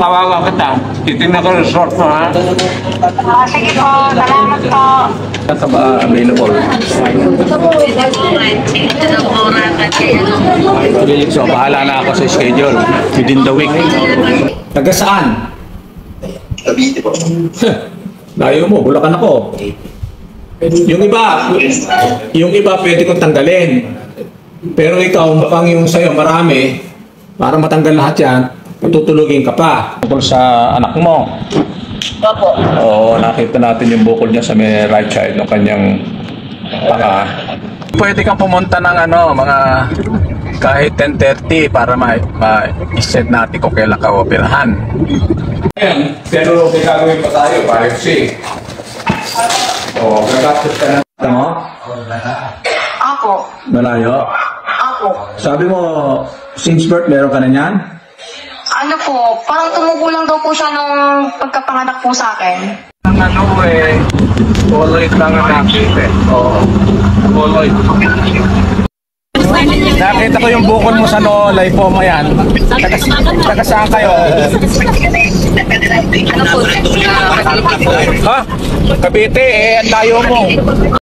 tawagan kita. Titignan ko resort mo, ha? Sige po, salamat po. Ito ba available? So, bahala na ako sa schedule within the week. Taga saan? Cavite po. Layo mo, Bulacan ako. Yung iba pwede kong tanggalin. Pero ikaw, mukhang yung sa'yo marami, para matanggal lahat yan, tutulugin ka pa. Tungkol sa anak mo. Opo. Oo, nakita natin yung bukol niya sa may right side ng kanyang paka. Pwede kang pumunta ng mga kahit 10:30 para ma-set natin kung kailan ka operahan. Pero gagawin pa tayo, biopsy. Oo, gagastos ka na mo? Ako. Malayo? Ako. Sabi mo, since birth meron ka na niyan? Ano po, parang tumubo lang daw po siya nung pagkapanganak po sa akin. Ang poloid lang ang nakita. Oo, poloid. Nakita ko yung bukol mo sa lipoma yan. Taga saan kayo? Ano po? Ha? Cavite, ang layo mo.